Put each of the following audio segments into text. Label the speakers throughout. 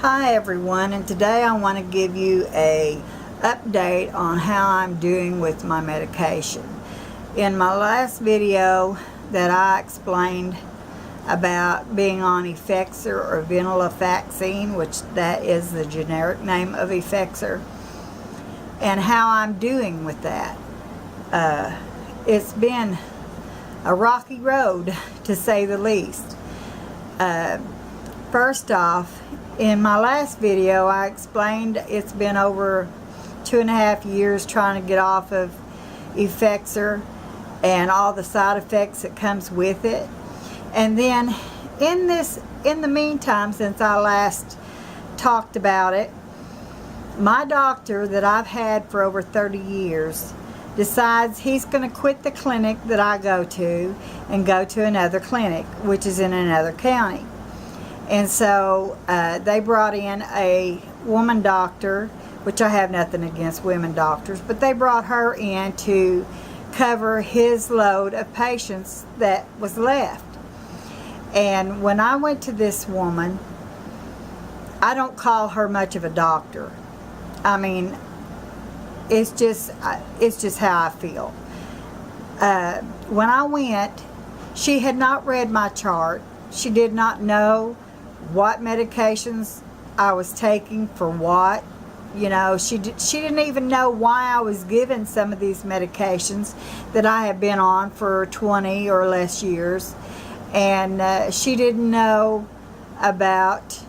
Speaker 1: Hi everyone, and today I want to give you a update on how I'm doing with my medication. In my last video that I explained about being on Effexor or venlafaxine, which that is the generic name of Effexor, and how I'm doing with that. It's been a rocky road, to say the least. First off, in my last video I explained it's been over 2.5 years trying to get off of Effexor and all the side effects that comes with it. And then in the meantime, since I last talked about it, my doctor that I've had for over 30 years decides he's going to quit the clinic that I go to and go to another clinic, which is in another county. And so they brought in a woman doctor, which I have nothing against women doctors, but they brought her in to cover his load of patients that was left. And when I went to this woman, I don't call her much of a doctor. I mean, it's just how I feel. When I went, she had not read my chart. She did not know what medications I was taking for what. You know, she didn't even know why I was given some of these medications that I have been on for 20 or less years. And she didn't know about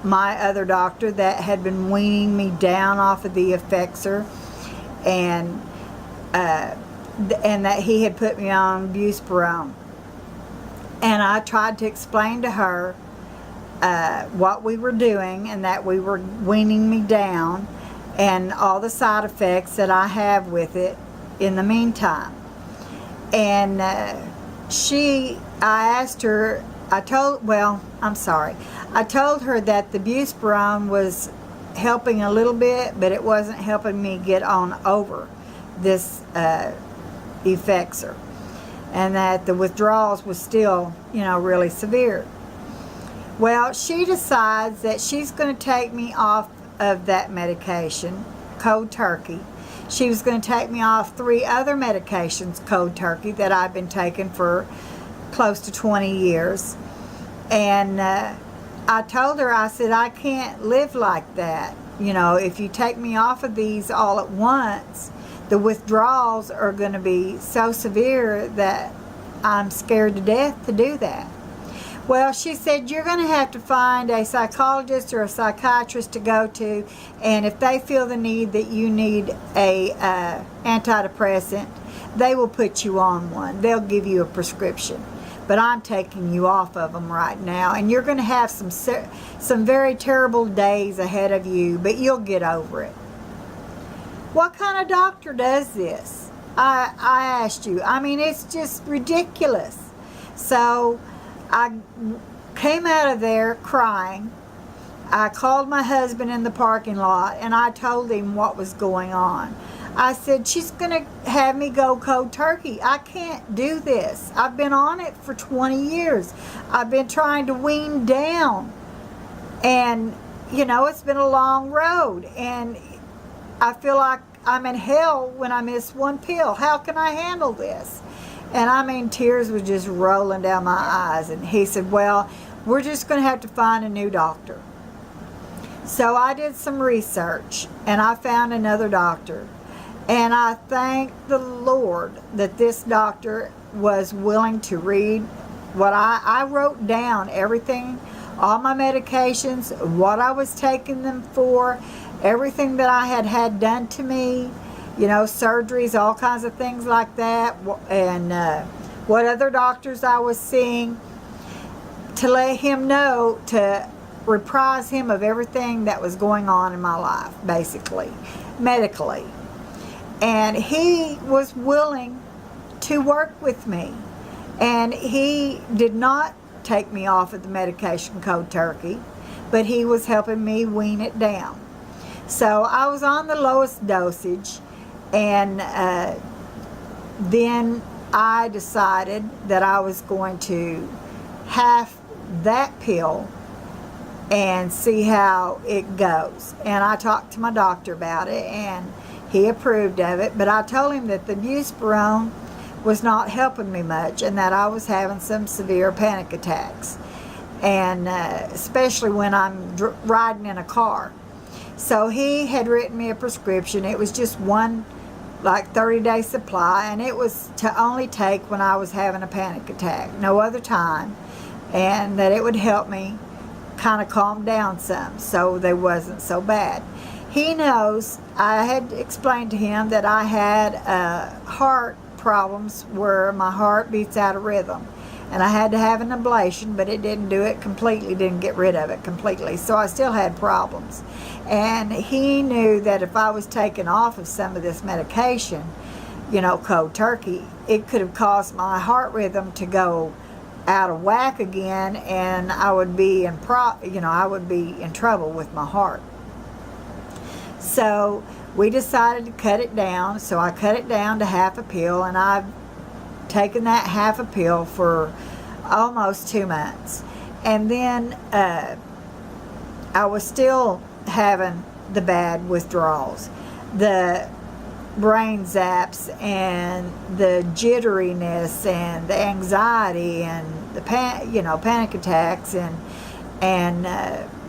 Speaker 1: my other doctor that had been weaning me down off of the Effexor, and that he had put me on buspirone. And I tried to explain to her what we were doing, and that we were weaning me down, and all the side effects that I have with it in the meantime. And I asked her, I told her that the buspirone was helping a little bit, but it wasn't helping me get on over this Effexor, and that the withdrawals was still, really severe. Well, she decides that she's going to take me off of that medication, cold turkey. She was going to take me off 3 other medications, cold turkey, that I've been taking for close to 20 years. And I told her, I said, I can't live like that. If you take me off of these all at once, the withdrawals are going to be so severe that I'm scared to death to do that. Well, she said, you're going to have to find a psychologist or a psychiatrist to go to, and if they feel the need that you need a antidepressant, they will put you on one. They'll give you a prescription. But I'm taking you off of them right now, and you're going to have some very terrible days ahead of you, but you'll get over it. What kind of doctor does this? I asked you. I mean, it's just ridiculous. So I came out of there crying. I called my husband in the parking lot, and I told him what was going on. I said, she's going to have me go cold turkey. I can't do this. I've been on it for 20 years. I've been trying to wean down. And, it's been a long road. And I feel like I'm in hell when I miss one pill. How can I handle this? And I mean, tears were just rolling down my eyes. And he said, well, we're just going to have to find a new doctor. So I did some research, and I found another doctor. And I thank the Lord that this doctor was willing to read what I wrote down, everything, all my medications, what I was taking them for, everything that I had had done to me, surgeries, all kinds of things like that, and what other doctors I was seeing, to let him know, to reprise him of everything that was going on in my life, basically, medically. And he was willing to work with me. And he did not take me off of the medication cold turkey, but he was helping me wean it down. So I was on the lowest dosage, and then I decided that I was going to half that pill and see how it goes. And I talked to my doctor about it, and he approved of it. But I told him that the buspirone was not helping me much, and that I was having some severe panic attacks, and especially when I'm riding in a car. So he had written me a prescription. It was just one, like, 30-day supply, and it was to only take when I was having a panic attack, no other time, and that it would help me kind of calm down some so they wasn't so bad. He knows, I had explained to him that I had heart problems where my heart beats out of rhythm, and I had to have an ablation, but it didn't do it completely, didn't get rid of it completely, so I still had problems. And he knew that if I was taken off of some of this medication, you know, cold turkey, it could have caused my heart rhythm to go out of whack again, and I would be I would be in trouble with my heart. So we decided to cut it down. So I cut it down to half a pill, and I've taken that half a pill for almost 2 months. And then I was still having the bad withdrawals, the brain zaps, and the jitteriness, and the anxiety, and the panic attacks, and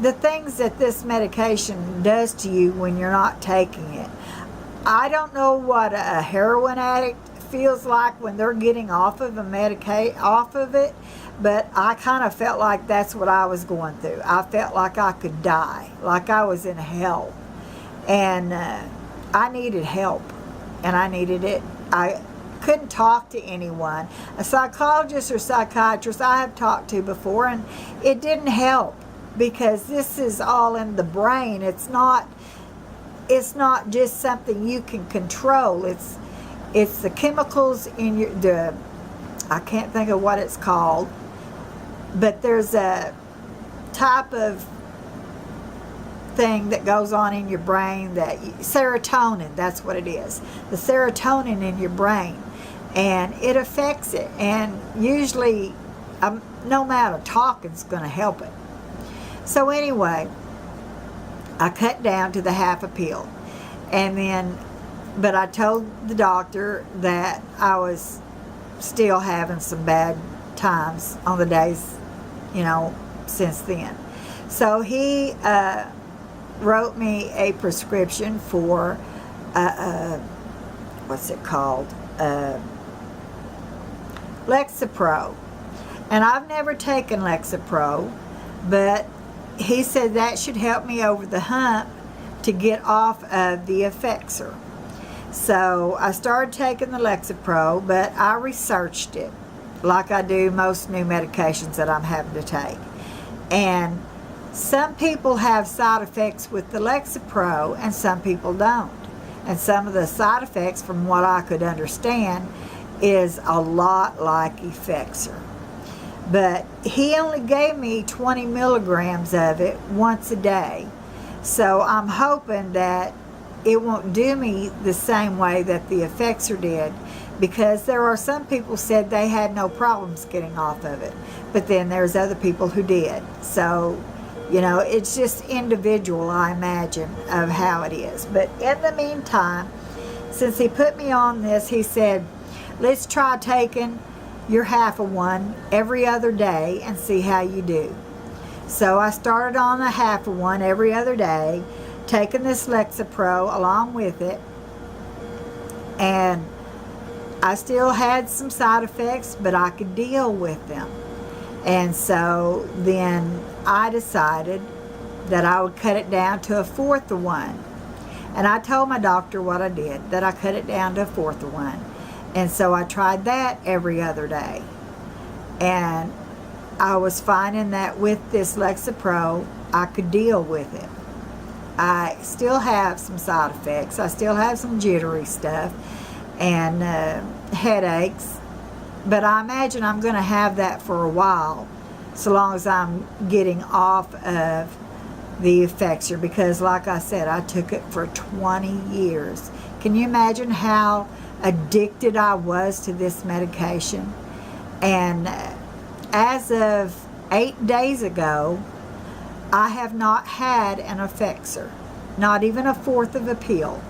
Speaker 1: the things that this medication does to you when you're not taking it. I don't know what a heroin addict feels like when they're getting off of it, but I kind of felt like that's what I was going through. I felt like I could die, like I was in hell, and I needed help, and I needed it. I couldn't talk to anyone. A psychologist or psychiatrist I have talked to before, and it didn't help, because this is all in the brain. It's not just something you can control. It's the chemicals in I can't think of what it's called, but there's a type of thing that goes on in your brain, that serotonin, that's what it is, the serotonin in your brain, and it affects it, and usually no amount of talking's going to help it. So anyway, I cut down to the half a pill, and then, but I told the doctor that I was still having some bad times on the days, since then. So he wrote me a prescription for, what's it called? Lexapro. And I've never taken Lexapro, but he said that should help me over the hump to get off of the Effexor. So I started taking the Lexapro, but I researched it like I do most new medications that I'm having to take. And some people have side effects with the Lexapro and some people don't. And some of the side effects, from what I could understand, is a lot like Effexor. But he only gave me 20 milligrams of it once a day. So I'm hoping that it won't do me the same way that the Effexor did, because there are some people said they had no problems getting off of it, but then there's other people who did. So, it's just individual, I imagine, of how it is. But in the meantime, since he put me on this, he said, let's try taking your half of one every other day and see how you do. So I started on a half of one every other day, taking this Lexapro along with it, and I still had some side effects, but I could deal with them. And so then I decided that I would cut it down to a fourth of one. And I told my doctor what I did, that I cut it down to a fourth of one. And so I tried that every other day. And I was finding that with this Lexapro, I could deal with it. I still have some side effects. I still have some jittery stuff and headaches. But I imagine I'm going to have that for a while, so long as I'm getting off of the Effexor, because like I said, I took it for 20 years. Can you imagine how addicted I was to this medication? And as of 8 days ago, I have not had an Effexor, not even a fourth of a pill.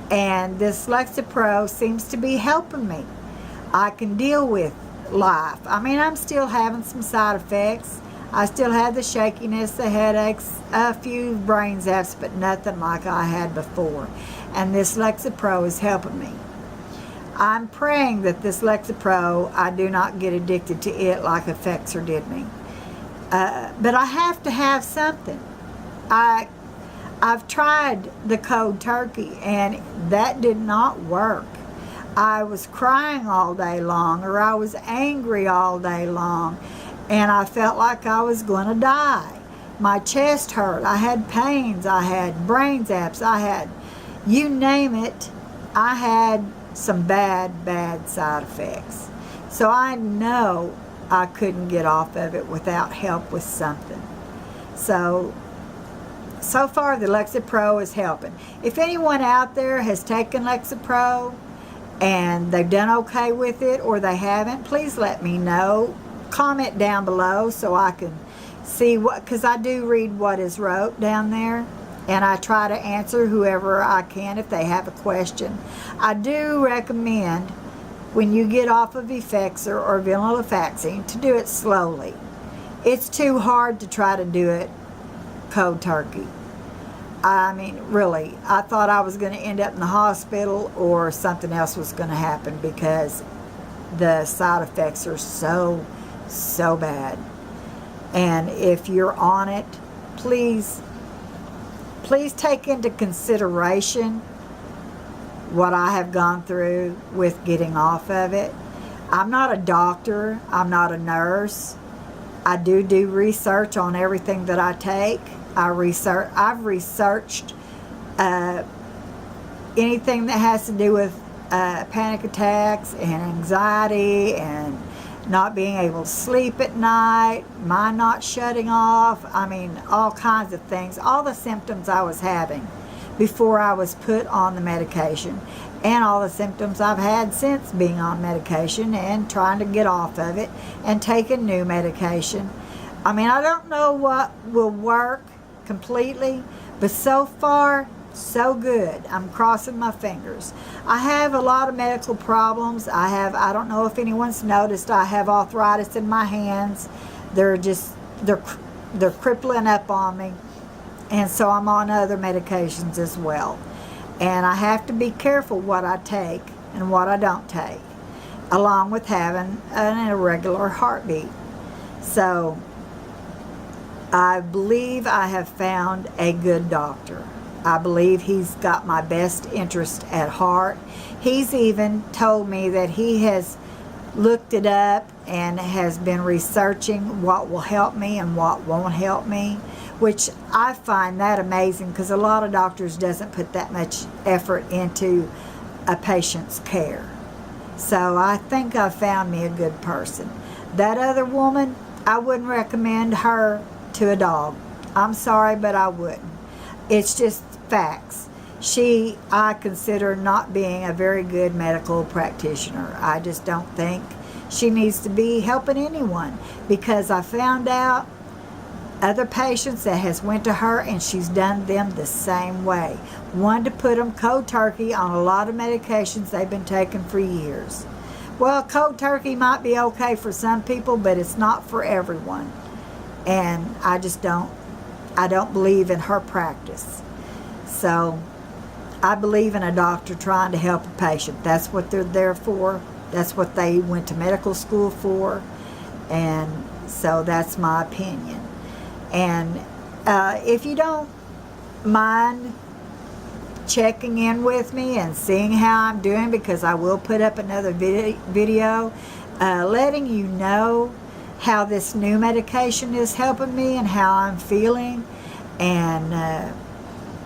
Speaker 1: And this Lexapro seems to be helping me. I can deal with life. I mean, I'm still having some side effects. I still had the shakiness, the headaches, a few brain zaps, but nothing like I had before. And this Lexapro is helping me. I'm praying that this Lexapro, I do not get addicted to it like Effexor did me. But I have to have something. I've tried the cold turkey, and that did not work. I was crying all day long, or I was angry all day long, and I felt like I was going to die. My chest hurt. I had pains. I had brain zaps. I had, you name it, I had some bad side effects. So I know I couldn't get off of it without help with something. So far the Lexapro is helping. If anyone out there has taken Lexapro and they've done okay with it, or they haven't, please let me know. Comment down below so I can see what, because I do read what is wrote down there, and I try to answer whoever I can if they have a question. I do recommend, when you get off of Effexor or venlafaxine, to do it slowly. It's too hard to try to do it cold turkey. I mean, really, I thought I was going to end up in the hospital or something else was going to happen, because the side effects are so bad. And if you're on it, please take into consideration what I have gone through with getting off of it. I'm not a doctor. I'm not a nurse. I do research on everything that I take. I've researched anything that has to do with panic attacks and anxiety and not being able to sleep at night, mind not shutting off. I mean, all kinds of things, all the symptoms I was having before I was put on the medication, and all the symptoms I've had since being on medication and trying to get off of it and taking new medication. I mean, I don't know what will work completely, but so far, so good. I'm crossing my fingers. I have a lot of medical problems. I don't know if anyone's noticed, I have arthritis in my hands. They're crippling up on me. And so I'm on other medications as well. And I have to be careful what I take and what I don't take, along with having an irregular heartbeat. So I believe I have found a good doctor. I believe he's got my best interest at heart. He's even told me that he has looked it up and has been researching what will help me and what won't help me, which I find that amazing, because a lot of doctors doesn't put that much effort into a patient's care. So I think I found me a good person. That other woman, I wouldn't recommend her to a dog. I'm sorry, but I wouldn't. It's just facts. I consider not being a very good medical practitioner. I just don't think she needs to be helping anyone, because I found out other patients that has went to her and she's done them the same way. One, to put them cold turkey on a lot of medications they've been taking for years. Well, cold turkey might be okay for some people, but it's not for everyone. And I don't believe in her practice. So I believe in a doctor trying to help a patient. That's what they're there for. That's what they went to medical school for. And so that's my opinion. And if you don't mind checking in with me and seeing how I'm doing, because I will put up another video letting you know how this new medication is helping me and how I'm feeling, and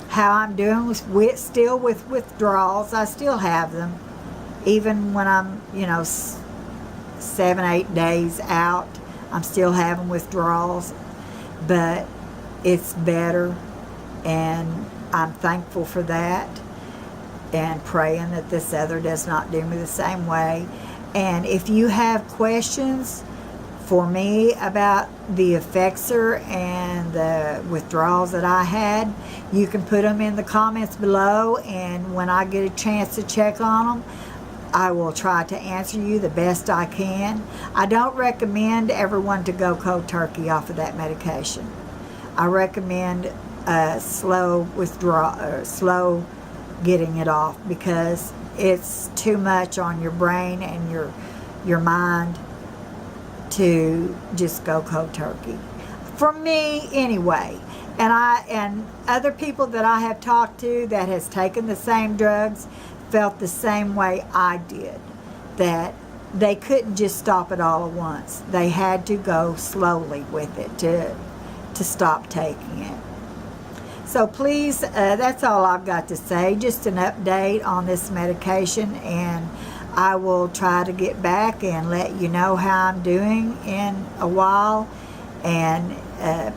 Speaker 1: how I'm doing still with withdrawals. I still have them, even when I'm 7-8 days out. I'm still having withdrawals, but it's better, and I'm thankful for that, and praying that this other does not do me the same way. And if you have questions, for me about the Effexor and the withdrawals that I had, you can put them in the comments below, and when I get a chance to check on them, I will try to answer you the best I can. I don't recommend everyone to go cold turkey off of that medication. I recommend slow withdrawal, slow getting it off, because it's too much on your brain and your mind to just go cold turkey. For me, anyway. And other people that I have talked to that has taken the same drugs felt the same way I did, that they couldn't just stop it all at once. They had to go slowly with it to stop taking it. So please, that's all I've got to say. Just an update on this medication, and I will try to get back and let you know how I'm doing in a while. And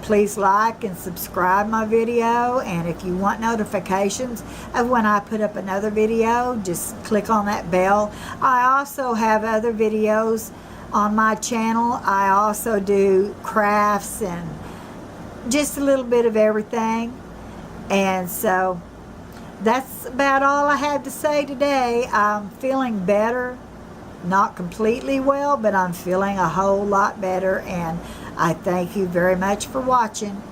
Speaker 1: please like and subscribe my video, and if you want notifications of when I put up another video, just click on that bell. I also have other videos on my channel. I also do crafts and just a little bit of everything. And so that's about all I have to say today. I'm feeling better. Not completely well, but I'm feeling a whole lot better, and I thank you very much for watching.